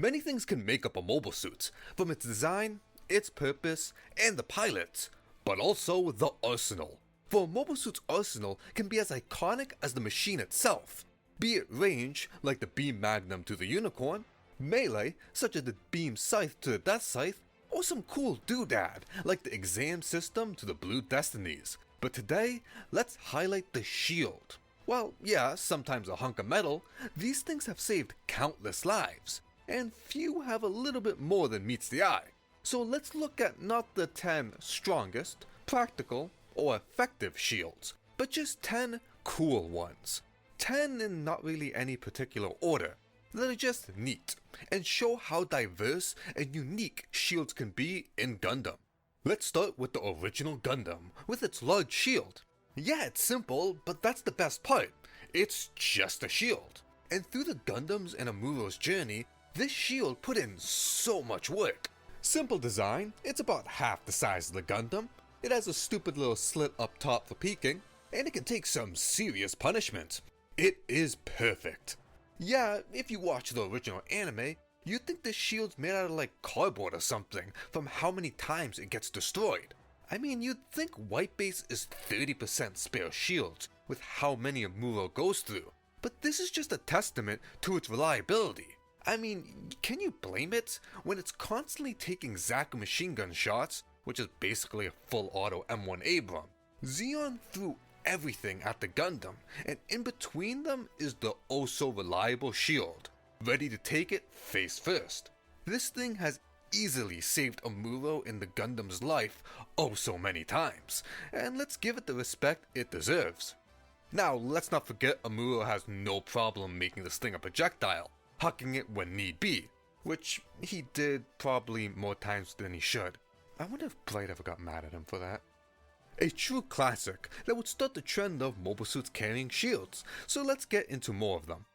Many things can make up a mobile suit, from its design, its purpose, and the pilot, but also the arsenal. For a mobile suit's arsenal can be as iconic as the machine itself, be it range, like the beam magnum to the unicorn, melee, such as the beam scythe to the death scythe, or some cool doodad, like the exam system to the blue destinies. But today, let's highlight the shield. Well, yeah, sometimes a hunk of metal, these things have saved countless lives, and few have a little bit more than meets the eye. So let's look at not the 10 strongest, practical, or effective shields, but just 10 cool ones. 10 in not really any particular order, that are just neat, and show how diverse and unique shields can be in Gundam. Let's start with the original Gundam, with its large shield. Yeah, it's simple, but that's the best part. It's just a shield. And through the Gundam's and Amuro's journey, this shield put in so much work. Simple design, it's about half the size of the Gundam. It has a stupid little slit up top for peeking, and it can take some serious punishment. It is perfect. Yeah, if you watch the original anime, you'd think this shield's made out of like cardboard or something from how many times it gets destroyed. I mean, you'd think White Base is 30% spare shields with how many Amuro goes through, but this is just a testament to its reliability. I mean, can you blame it when it's constantly taking zaku machine gun shots, which is basically a full auto M1 Abram? Zeon threw everything at the Gundam, and in between them is the oh so reliable shield, ready to take it face first. This thing has easily saved Amuro in the Gundam's life oh so many times, and let's give it the respect it deserves. Now, let's not forget Amuro has no problem making this thing a projectile, hucking it when need be, which he did probably more times than he should. I wonder if Bright ever got mad at him for that. A true classic that would start the trend of mobile suits carrying shields, so let's get into more of them.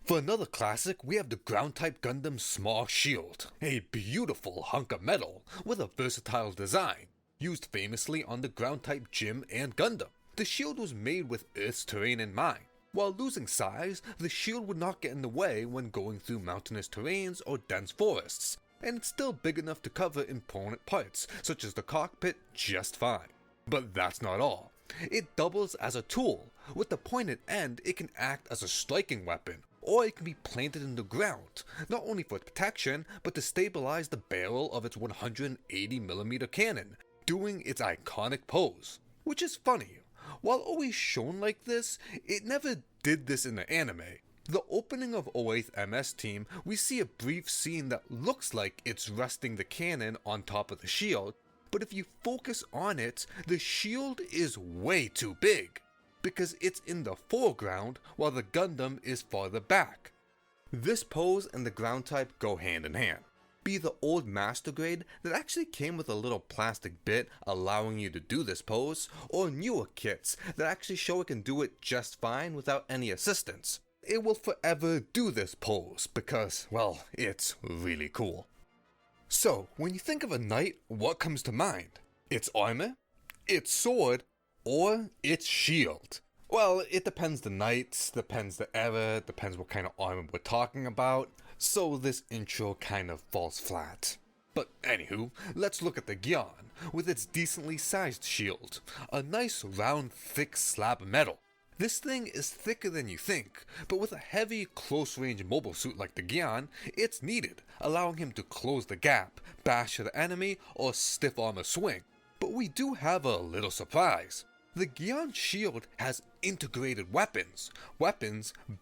For another classic, we have the ground-type Gundam Small Shield, a beautiful hunk of metal with a versatile design, used famously on the ground-type Jim and Gundam. The shield was made with Earth's terrain in mind. While losing size, the shield would not get in the way when going through mountainous terrains or dense forests, and it's still big enough to cover important parts, such as the cockpit, just fine. But that's not all. It doubles as a tool. With the pointed end, it can act as a striking weapon, or it can be planted in the ground, not only for protection, but to stabilize the barrel of its 180mm cannon, doing its iconic pose. Which is funny, while always shown like this, it never did this in the anime. The opening of 08th MS Team, we see a brief scene that looks like it's resting the cannon on top of the shield, but if you focus on it, the shield is way too big, because it's in the foreground while the Gundam is farther back. This pose and the ground type go hand in hand. Be the old master grade that actually came with a little plastic bit allowing you to do this pose, or newer kits that actually show it can do it just fine without any assistance. It will forever do this pose because, well, it's really cool. So, when you think of a knight, what comes to mind? Its armor? Its sword? Or its shield? Well, it depends the knight, depends the era, depends what kind of armor we're talking about, so this intro kind of falls flat. But anywho, let's look at the Gyan, with its decently sized shield. A nice round thick slab of metal. This thing is thicker than you think, but with a heavy close-range mobile suit like the Gyan, it's needed, allowing him to close the gap, bash the enemy, or stiff arm a swing. But we do have a little surprise. The Gyan shield has integrated weapons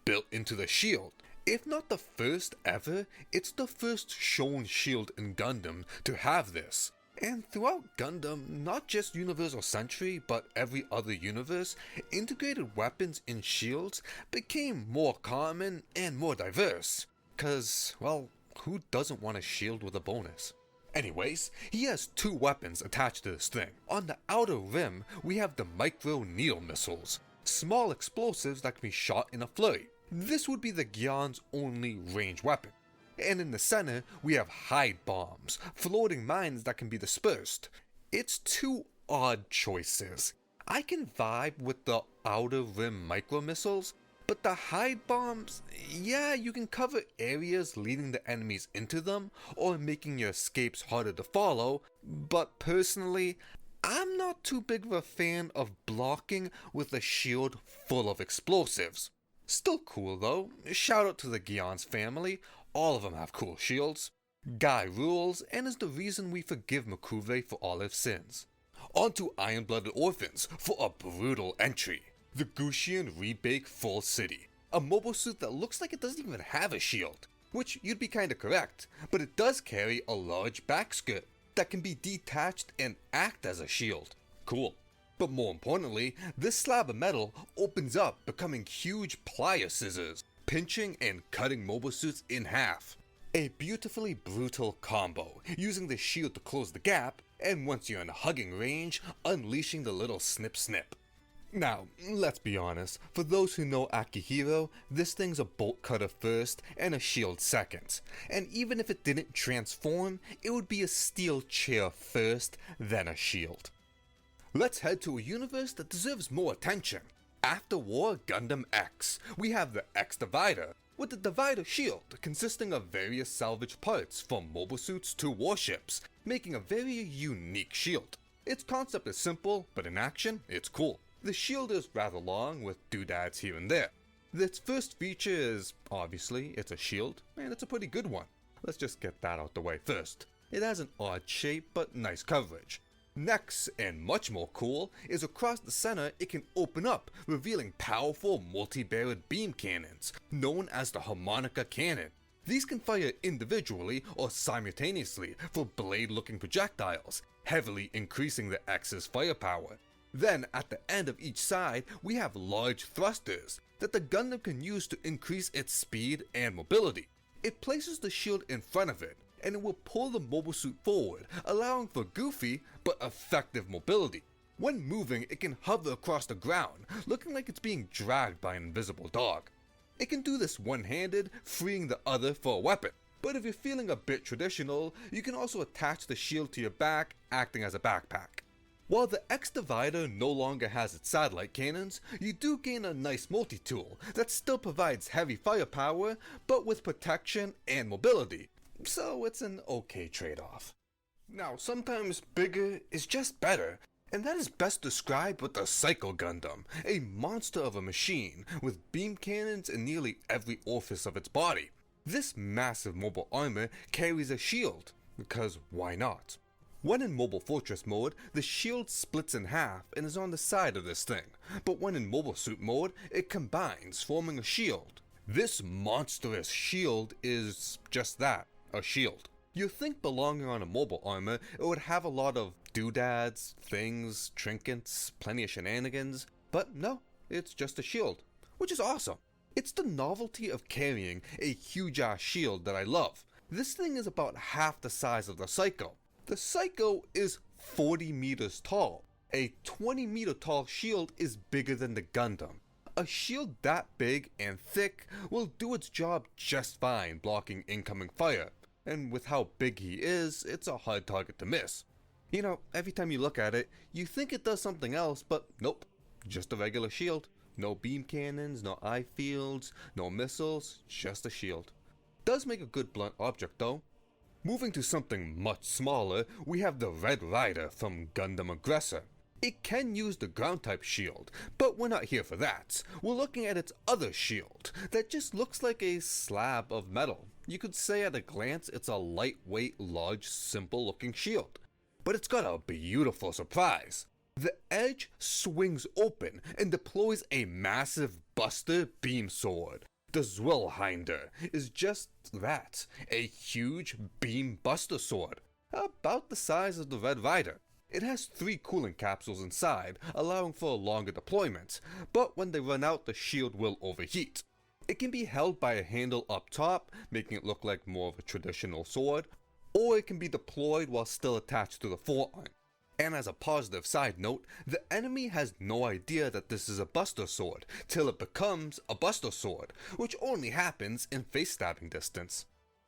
built into the shield. If not the first ever, it's the first shown shield in Gundam to have this. And throughout Gundam, not just Universal Century, but every other universe, integrated weapons in shields became more common and more diverse. Cause, well, who doesn't want a shield with a bonus? Anyways, he has two weapons attached to this thing. On the outer rim, we have the micro needle missiles, small explosives that can be shot in a flurry. This would be the Gyan's only range weapon. And in the center, we have hide bombs, floating mines that can be dispersed. It's two odd choices. I can vibe with the outer rim micro missiles, But the hide bombs, yeah, you can cover areas leading the enemies into them or making your escapes harder to follow, but personally, I'm not too big of a fan of blocking with a shield full of explosives. Still cool though, shout out to the Gyan's family, all of them have cool shields. Guy rules and is the reason we forgive Makuve for all his sins. On to Iron-Blooded Orphans for a brutal entry. The Gusion Rebake Full City, a mobile suit that looks like it doesn't even have a shield, which you'd be kinda correct, but it does carry a large back skirt that can be detached and act as a shield. Cool. But more importantly, this slab of metal opens up, becoming huge plier scissors, pinching and cutting mobile suits in half. A beautifully brutal combo, using the shield to close the gap, and once you're in hugging range, unleashing the little snip snip. Now, let's be honest, for those who know Akihiro, this thing's a bolt cutter first and a shield second, and even if it didn't transform, it would be a steel chair first, then a shield. Let's head to a universe that deserves more attention. After War Gundam X, we have the X Divider, with the Divider shield consisting of various salvage parts from mobile suits to warships, making a very unique shield. Its concept is simple, but in action, it's cool. The shield is rather long, with doodads here and there. Its first feature is, obviously, it's a shield, and it's a pretty good one. Let's just get that out the way first. It has an odd shape, but nice coverage. Next, and much more cool, is across the center it can open up, revealing powerful multi-barreled beam cannons, known as the Harmonica Cannon. These can fire individually or simultaneously for blade-looking projectiles, heavily increasing the X's firepower. Then, at the end of each side, we have large thrusters that the Gundam can use to increase its speed and mobility. It places the shield in front of it, and it will pull the mobile suit forward, allowing for goofy but effective mobility. When moving, it can hover across the ground, looking like it's being dragged by an invisible dog. It can do this one-handed, freeing the other for a weapon. But if you're feeling a bit traditional, you can also attach the shield to your back, acting as a backpack. While the X Divider no longer has its satellite cannons, you do gain a nice multi-tool that still provides heavy firepower, but with protection and mobility. So it's an okay trade-off. Now, sometimes bigger is just better, and that is best described with the Psycho Gundam, a monster of a machine with beam cannons in nearly every orifice of its body. This massive mobile armor carries a shield, because why not? When in Mobile Fortress mode, the shield splits in half and is on the side of this thing, but when in Mobile Suit mode, it combines, forming a shield. This monstrous shield is just that, a shield. You'd think belonging on a mobile armor, it would have a lot of doodads, things, trinkets, plenty of shenanigans, but no, it's just a shield, which is awesome. It's the novelty of carrying a huge-ass shield that I love. This thing is about half the size of the Psycho. The Psycho is 40 meters tall. A 20-meter tall shield is bigger than the Gundam. A shield that big and thick will do its job just fine blocking incoming fire, and with how big he is, it's a hard target to miss. You know, every time you look at it, you think it does something else, but nope, just a regular shield. No beam cannons, no eye fields, no missiles, just a shield. Does make a good blunt object though. Moving to something much smaller, we have the Red Rider from Gundam Aggressor. It can use the ground type shield, but we're not here for that. We're looking at its other shield, that just looks like a slab of metal. You could say at a glance it's a lightweight, large, simple looking shield. But it's got a beautiful surprise. The edge swings open and deploys a massive Buster beam sword. The Zwillhinder is just that, a huge beam buster sword, about the size of the Red Rider. It has 3 cooling capsules inside, allowing for a longer deployment, but when they run out the shield will overheat. It can be held by a handle up top, making it look like more of a traditional sword, or it can be deployed while still attached to the forearm. And as a positive side note, the enemy has no idea that this is a buster sword, till it becomes a buster sword, which only happens in face stabbing distance.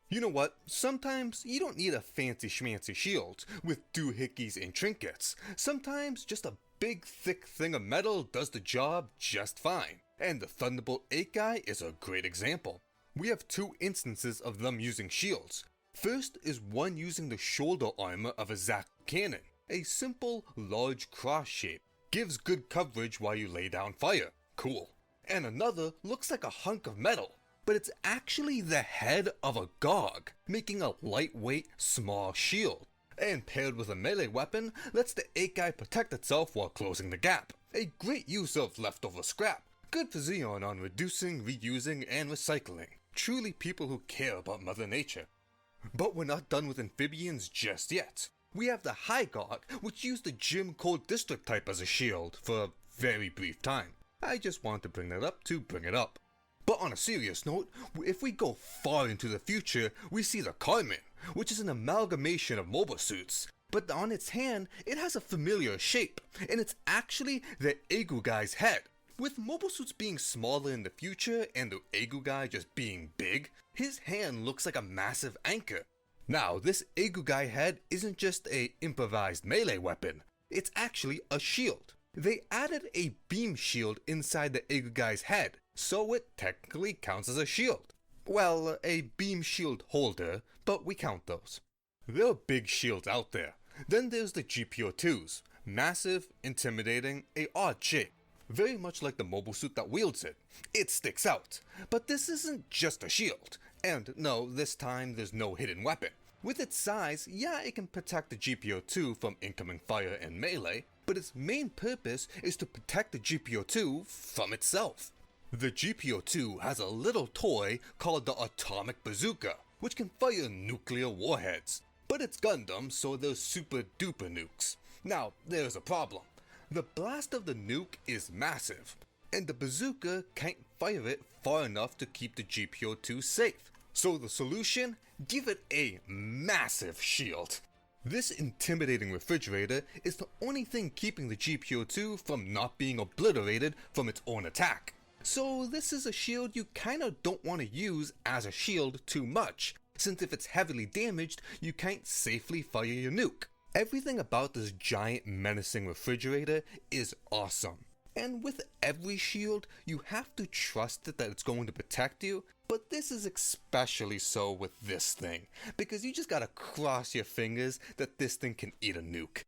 You know what, sometimes you don't need a fancy schmancy shield, with doohickeys and trinkets. Sometimes just a big thick thing of metal does the job just fine. and the Thunderbolt 8 guy is a great example. We have two instances of them using shields. First is one using the shoulder armor of a zaku cannon, a simple, large cross shape, gives good coverage while you lay down fire, cool. And another looks like a hunk of metal, but it's actually the head of a Gog, making a lightweight, small shield. And paired with a melee weapon, lets the 8 guy protect itself while closing the gap. A great use of leftover scrap, good for Xeon on reducing, reusing, and recycling. Truly people who care about Mother Nature. But we're not done with amphibians just yet. We have the High Gog, which used the Gym Code District type as a shield for a very brief time. I just wanted to bring that up to bring it up. But on a serious note, if we go far into the future, we see the Carmen, which is an amalgamation of mobile suits. But on its hand, it has a familiar shape, and it's actually the Egu guy's head. With mobile suits being smaller in the future and the Egu guy just being big, his hand looks like a massive anchor. Now, this Egu guy head isn't just a improvised melee weapon, it's actually a shield. They added a beam shield inside the Egu guy's head, so it technically counts as a shield. Well, a beam shield holder, but we count those. There are big shields out there. Then there's the GPO2s, massive, intimidating, a odd shape. Very much like the mobile suit that wields it. It sticks out. But this isn't just a shield. And no, this time there's no hidden weapon. With its size, yeah, it can protect the GPO2 from incoming fire and melee, but its main purpose is to protect the GPO2 from itself. The GPO2 has a little toy called the Atomic Bazooka, which can fire nuclear warheads. But it's Gundam, so they're super duper nukes. Now, there's a problem. The blast of the nuke is massive, and the bazooka can't fire it far enough to keep the GPO2 safe. So the solution? Give it a massive shield. This intimidating refrigerator is the only thing keeping the GPO2 from not being obliterated from its own attack. So this is a shield you kinda don't want to use as a shield too much, since if it's heavily damaged, you can't safely fire your nuke. Everything about this giant menacing refrigerator is awesome. And with every shield, you have to trust it that it's going to protect you, but this is especially so with this thing, because you just gotta cross your fingers that this thing can eat a nuke.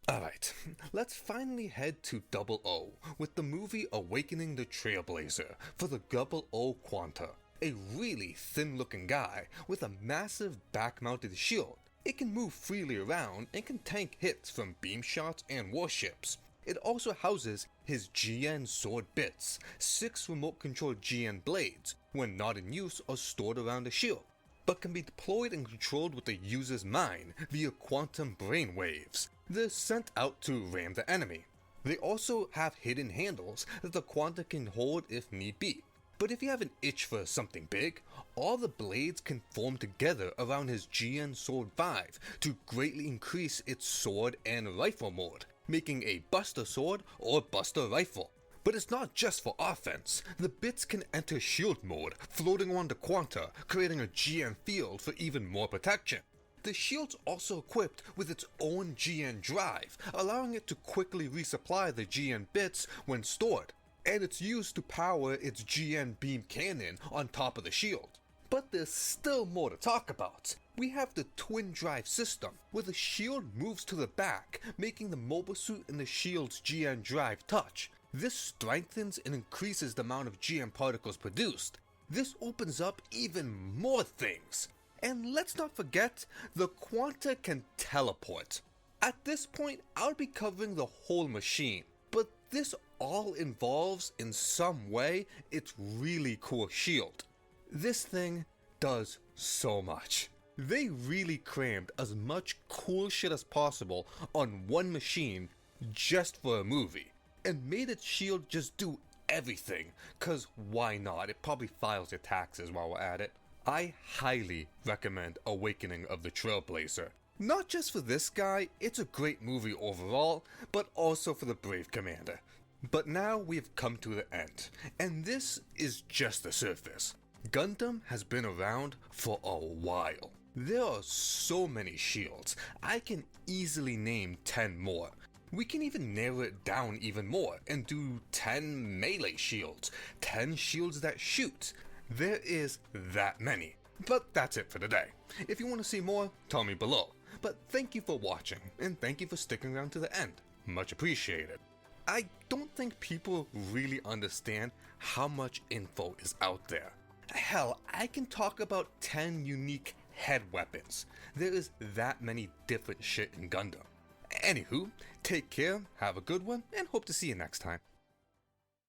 Alright, let's finally head to 00 with the movie Awakening the Trailblazer for the 00 Quanta, a really thin looking guy with a massive back-mounted shield. It can move freely around and can tank hits from beam shots and warships. It also houses his Gyan sword bits, 6 remote-controlled Gyan blades, when not in use are stored around the shield, but can be deployed and controlled with the user's mind via quantum brainwaves. They're sent out to ram the enemy. They also have hidden handles that the Quanta can hold if need be. But if you have an itch for something big, all the blades can form together around his Gyan Sword 5 to greatly increase its sword and rifle mode, making a Buster Sword or Buster Rifle. But it's not just for offense. The bits can enter shield mode, floating around the Quanta, creating a Gyan field for even more protection. The shield's also equipped with its own Gyan drive, allowing it to quickly resupply the Gyan bits when stored. And it's used to power its Gyan beam cannon on top of the shield. But there's still more to talk about. We have the twin drive system, where the shield moves to the back, making the mobile suit and the shield's Gyan drive touch. This strengthens and increases the amount of Gyan particles produced. This opens up even more things. And let's not forget, the Quanta can teleport. At this point, I'll be covering the whole machine, but this all involves, in some way, its really cool shield. This thing does so much. They really crammed as much cool shit as possible on one machine just for a movie, and made its shield just do everything, cause why not? It probably files your taxes while we're at it. I highly recommend Awakening of the Trailblazer. Not just for this guy, it's a great movie overall, but also for the Brave Commander. But now we've come to the end, and this is just the surface. Gundam has been around for a while. There are so many shields, I can easily name 10 more. We can even narrow it down even more and do 10 melee shields, 10 shields that shoot. There is that many. But that's it for today. If you want to see more, tell me below. But thank you for watching, and thank you for sticking around to the end. Much appreciated. I don't think people really understand how much info is out there. Hell, I can talk about 10 unique head weapons. There is that many different shit in Gundam. Anywho, take care, have a good one, and hope to see you next time.